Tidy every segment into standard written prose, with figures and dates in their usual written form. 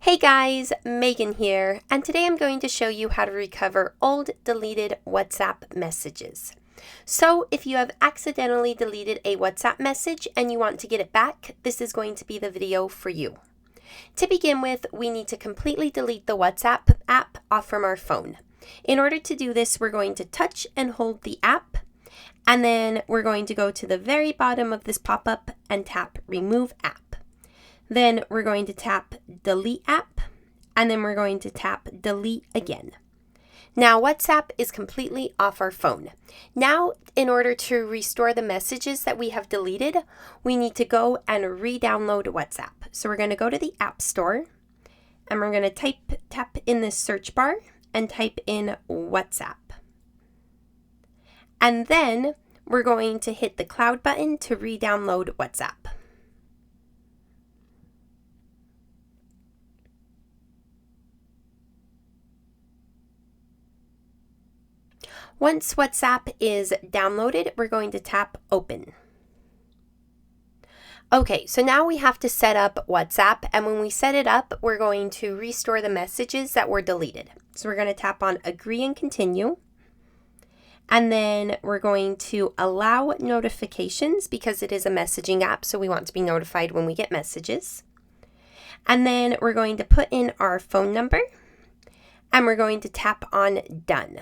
Hey guys, Megan here, and today I'm going to show you how to recover old deleted WhatsApp messages. So if you have accidentally deleted a WhatsApp message and you want to get it back, this is going to be the video for you. To begin with, we need to completely delete the WhatsApp app off from our phone. In order to do this, we're going to touch and hold the app, and then we're going to go to the very bottom of this pop-up and tap Remove App. Then we're going to tap Delete App, and then we're going to tap Delete again. Now WhatsApp is completely off our phone. Now, in order to restore the messages that we have deleted, we need to go and re-download WhatsApp. So we're going to go to the App Store, and we're going to tap in this search bar and type in WhatsApp. And then we're going to hit the cloud button to re-download WhatsApp. Once WhatsApp is downloaded, we're going to tap Open. Okay, so now we have to set up WhatsApp, and when we set it up, we're going to restore the messages that were deleted. So we're going to tap on Agree and Continue, and then we're going to allow notifications because it is a messaging app, so we want to be notified when we get messages. And then we're going to put in our phone number, and we're going to tap on Done.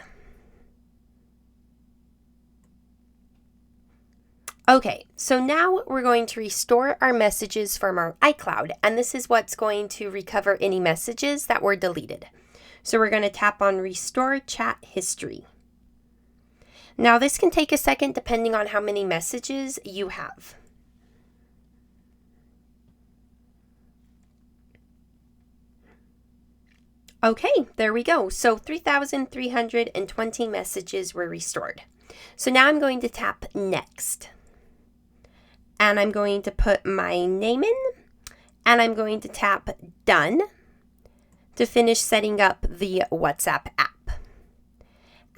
Okay, so now we're going to restore our messages from our iCloud, and this is what's going to recover any messages that were deleted. So we're going to tap on Restore Chat History. Now this can take a second depending on how many messages you have. Okay, there we go. So 3,320 messages were restored. So now I'm going to tap Next. And I'm going to put my name in, and I'm going to tap Done to finish setting up the WhatsApp app.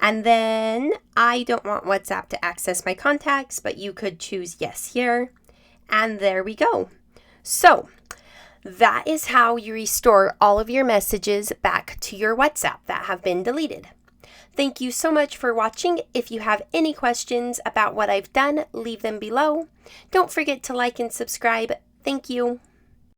And then I don't want WhatsApp to access my contacts, but you could choose Yes here. And there we go. So that is how you restore all of your messages back to your WhatsApp that have been deleted. Thank you so much for watching. If you have any questions about what I've done, leave them below. Don't forget to like and subscribe. Thank you.